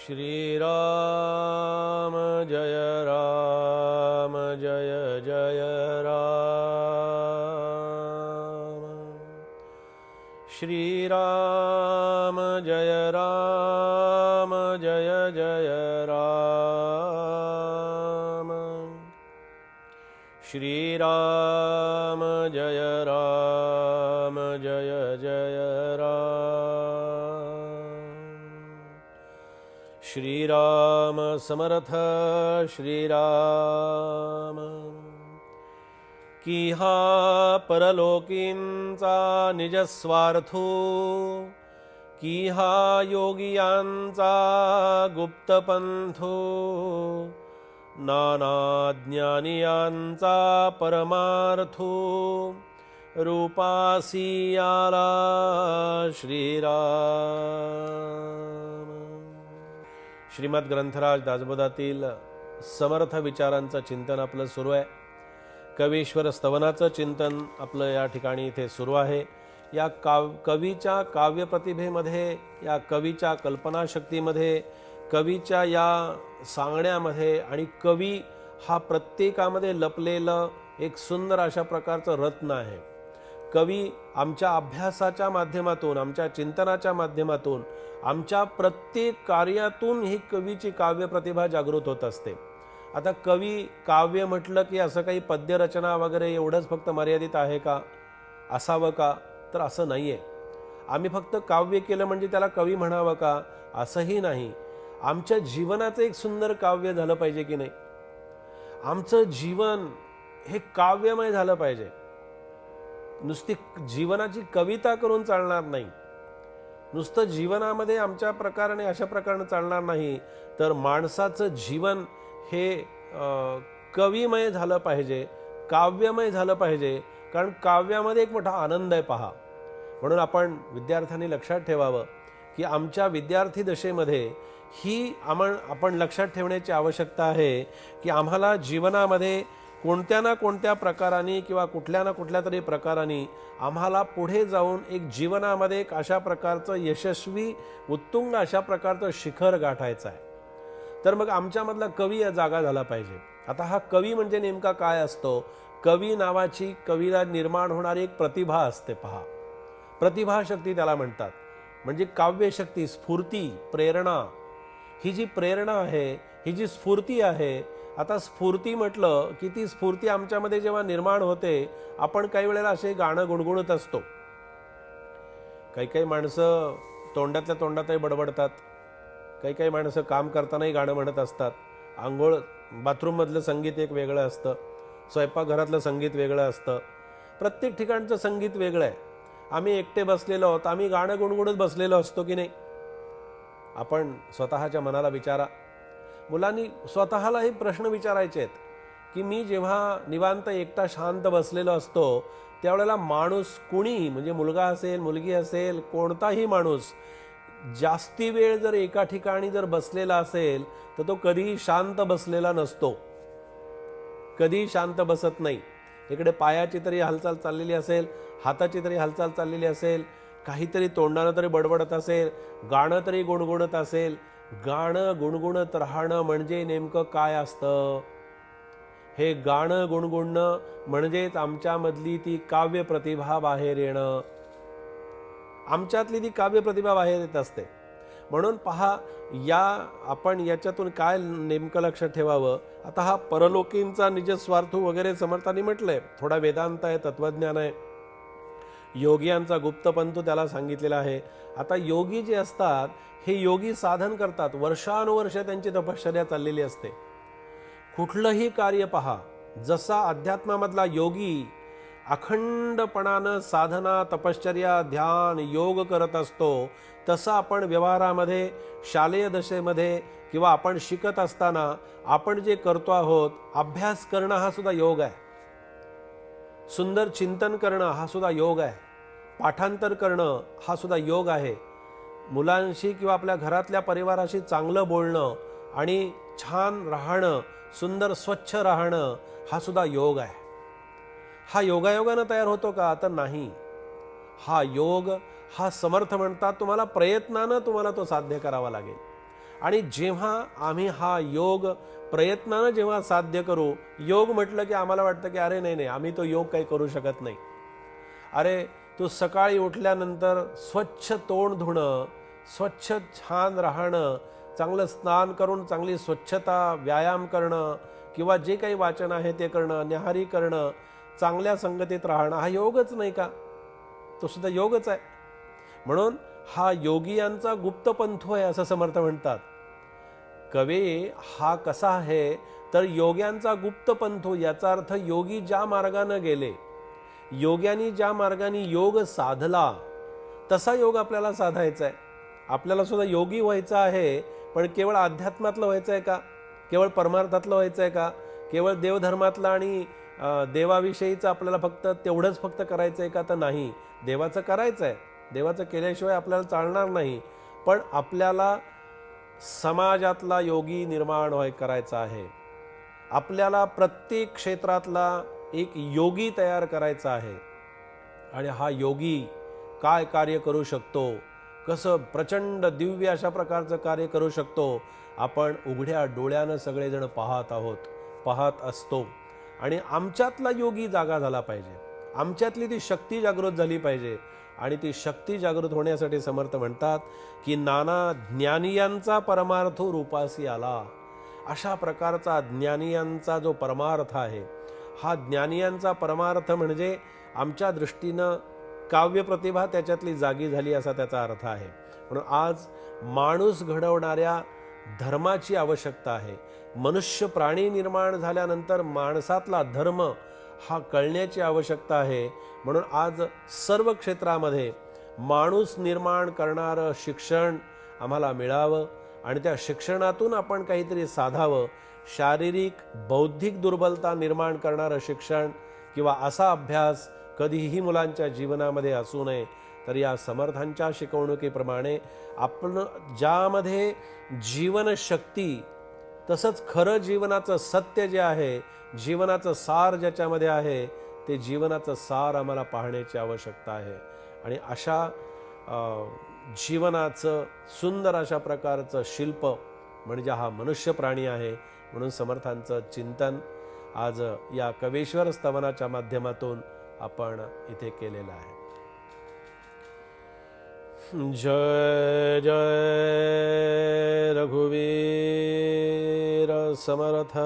श्रीराम जय राम जय जय राम। श्रीराम जय राम जय जय राम। श्रीराम जय राम जय जय राम। श्रीराम समर्थ श्रीराम। की हा परलोकींचा निजस्वार्थो, की हा योगियांचा गुप्तपंथो, नाना ज्ञानियांचा परमार्थो, रूपासी आला श्रीराम। श्रीमद ग्रंथराज दासबोधातील समर्थ विचारांचं चिंतन आपलं सुरू आहे। कवीश्वर स्तवनाचं चिंतन आपलं या ठिकाणी इथे सुरू आहे। या कवीच्या काव्यप्रतिभेमध्ये, या कवीच्या कल्पनाशक्तीमध्ये, कवीच्या या सांगण्यामध्ये आणि कवी हा प्रत्येकामध्ये लपलेलं एक सुंदर अशा प्रकारचं रत्न आहे। कवी आमच्या अभ्यासाच्या माध्यमातून, आमच्या चिंतनाच्या माध्यमातून, आमच्या प्रत्येक कार्यातून ही कवीची काव्यप्रतिभा जागृत होत असते। आता कवी काव्य म्हटलं की असं काही पद्यरचना वगैरे एवढंच फक्त मर्यादित आहे का, असावं का? तर असं नाहीये। आम्ही फक्त काव्य केलं म्हणजे त्याला कवी म्हणावं का, असंही नाही। आमच्या जीवनाचं एक सुंदर काव्य झालं पाहिजे की नाही? आमचं जीवन हे काव्यमय झालं पाहिजे। नुसती जीवनाची कविता करून चालणार नाही, नुसतं जीवनामध्ये आमच्या प्रकाराने अशा प्रकारे चालणार नाही, तर माणसाचं जीवन हे कविमय झालं पाहिजे, काव्यमय झालं पाहिजे। कारण काव्यामध्ये एक मोठा आनंद आहे पहा। म्हणून आपण विद्यार्थ्यांनी लक्षात ठेवावं की आमच्या विद्यार्थी दशेमध्ये ही आपण लक्षात ठेवण्याची आवश्यकता आहे की आम्हाला जीवनामध्ये कोणत्या ना कोणत्या प्रकाराने किंवा कुठल्या ना कुठल्या तरी प्रकाराने आम्हाला पुढे जाऊन एक जीवनामध्ये एक अशा प्रकारचं यशस्वी उत्तुंग अशा प्रकारचं शिखर गाठायचं आहे। तर मग आमच्यामधला कवी या जागा झाला पाहिजे। आता हा कवी म्हणजे नेमका काय असतो? कवी नावाची कवीला निर्माण होणारी एक प्रतिभा असते पहा। प्रतिभाशक्ती त्याला म्हणतात। म्हणजे काव्यशक्ती, स्फूर्ती, प्रेरणा। ही जी प्रेरणा आहे, ही जी स्फूर्ती आहे, आता स्फूर्ती म्हटलं की ती स्फूर्ती आमच्यामध्ये जेव्हा निर्माण होते, आपण काही वेळेला असे गाणं गुणगुणत असतो। काही काही माणसं तोंडातल्या तोंडातही बडबडतात, काही काही माणसं काम करतानाही गाणं म्हणत असतात। आंघोळ बाथरूममधलं संगीत एक वेगळं असतं, स्वयंपाकघरातलं संगीत वेगळं असतं, प्रत्येक ठिकाणचं संगीत वेगळं आहे। आम्ही एकटे बसलेलो आहोत, आम्ही गाणं गुणगुणत बसलेलो असतो की नाही? आपण स्वतःच्या मनाला विचारा। मुलांनी स्वतःलाही प्रश्न विचारायचे आहेत की मी जेव्हा निवांत एकटा शांत बसलेलो असतो त्यावेळेला माणूस कुणी, म्हणजे मुलगा असेल, मुलगी असेल, कोणताही माणूस जास्ती वेळ जर एका ठिकाणी जर बसलेला असेल तर तो कधीही शांत बसलेला नसतो, कधीही शांत बसत नाही। इकडे पायाची तरी हालचाल चाललेली असेल, हाताची तरी हालचाल चाललेली असेल, काहीतरी तोंडानं तरी बडबडत असेल, गाणं तरी गुणगुणत असेल। गाणं गुणगुणत राहणं म्हणजे नेमकं काय असतं? हे गाणं गुणगुणणं म्हणजेच आमच्यामधली ती काव्य प्रतिभा बाहेर येणं, आमच्यातली ती काव्य प्रतिभा बाहेर येत असते। म्हणून पहा, आपण याच्यातून काय नेमकं लक्षात ठेवावं? आता हा परलोकींचा निजस्वार्थ वगैरे समर्थांनी म्हटलंय, थोडा वेदांत आहे, तत्वज्ञान आहे, योगियांचा गुप्तपंथू त्याला सांगितलेला आहे। आता योगी जे असतात हे योगी साधन करतात, वर्षानुवर्ष त्यांची तपश्चर्या चाललेली असते। कुठलंही कार्य पहा, जसा अध्यात्मामधला योगी अखंडपणानं साधना, तपश्चर्या, ध्यान, योग करत असतो, तसं आपण व्यवहारामध्ये, शालेय दशेमध्ये किंवा आपण शिकत असताना आपण जे करतो आहोत, अभ्यास करणं हा सुद्धा योग आहे, सुंदर चिंतन करणं हा सुद्धा योग आहे, पाठांतर करणं हा सुद्धा योग आहे, मुलांशी किंवा आपल्या घरातल्या परिवाराशी चांगलं बोलणं आणि छान राहणं, सुंदर स्वच्छ राहणं हा सुद्धा योग आहे। हा योगायोगानं तयार होतो का? तर नाही। हा योग, हा समर्थ म्हणतात तुम्हाला प्रयत्नानं तुम्हाला तो साध्य करावा लागेल। आणि जेव्हा आम्ही हा योग प्रयत्नानं जेव्हा साध्य करू, योग म्हटलं की आम्हाला वाटतं की अरे नाही आम्ही तो योग काही करू शकत नाही. अरे तू सकाळी उठल्यानंतर स्वच्छ तोंड धुणं, स्वच्छ छान राहणं, चांगलं स्नान करून चांगली स्वच्छता, व्यायाम करणं किंवा जे काही वाचन आहे ते करणं, न्याहारी करणं, चांगल्या संगतीत राहणं, हा योगच नाही का? तो सुद्धा योगच आहे. म्हणून हा योगियांचा गुप्तपंथू आहे असं समर्थ म्हणतात. कवी हा कसा आहे तर योग्यांचा गुप्तपंथू, याचा अर्थ योगी ज्या मार्गाने गेले, योग्यांनी ज्या मार्गाने योग साधला तसा योग आपल्याला साधायचा आहे. आपल्याला सुद्धा योगी व्हायचं आहे, पण केवळ अध्यात्मातलं व्हायचं आहे का? केवळ परमार्थातलं व्हायचं आहे का? केवळ देवधर्मातलं आणि देवाविषयीचं आपल्याला तेवढंच करायचं आहे का? तर नाही, देवाचं करायचं आहे. देवाचं केल्याशिवाय आपल्याला चालणार नाही. पण आपल्याला समाजातला योगी निर्माण करायचा आहे. आपल्याला प्रत्येक क्षेत्रातला एक योगी तयार करायचा आहे. आणि हा योगी काय कार्य करू शकतो, कसं प्रचंड दिव्य अशा प्रकारचं कार्य करू शकतो, आपण उघड्या डोळ्यानं सगळेजण पाहत असतो. आणि आमच्यातला योगी जागा झाला पाहिजे, आमच्यातली ती शक्ती जागृत झाली पाहिजे. आणि ती शक्ती जागृत होण्यासाठी समर्थ म्हणतात की नाना ज्ञानियांचा परमार्थ रूपासी आला. अशा प्रकारचा ज्ञानियांचा जो परमार्थ आहे, हा ज्ञानियांचा परमार्थ म्हणजे आमच्या दृष्टीनं काव्य प्रतिभा त्याच्यातली जागी झाली असा त्याचा अर्थ आहे. म्हणून आज माणूस घडवणाऱ्या धर्माची आवश्यकता आहे. मनुष्य प्राणी निर्माण झाल्यानंतर माणसातला धर्म हा कळण्याची आवश्यकता आहे. म्हणून आज सर्व क्षेत्रामध्ये माणूस निर्माण करणारं शिक्षण आम्हाला मिळावं आणि त्या शिक्षणातून आपण काहीतरी साधावं. शारीरिक बौद्धिक दुर्बलता निर्माण करणारं शिक्षण किंवा असा अभ्यास कधीही मुलांच्या जीवनामध्ये असू नये. तर या समर्थांच्या शिकवणुकीप्रमाणे आपण ज्यामध्ये जीवनशक्ती, तसंच खरं जीवनाचं सत्य जे आहे, जीवनाचं सार ज्याच्यामध्ये आहे, ते जीवनाचं सार आम्हाला पाहण्याची आवश्यकता आहे. आणि अशा जीवनाचं सुंदर अशा प्रकारचं शिल्प म्हणजे हा मनुष्य प्राणी आहे. म्हणून समर्थांचं चिंतन आज या कवेश्वर स्तवनाच्या माध्यमातून आपण इथे केलेलं आहे. जय जय रघुवीर समर्थ.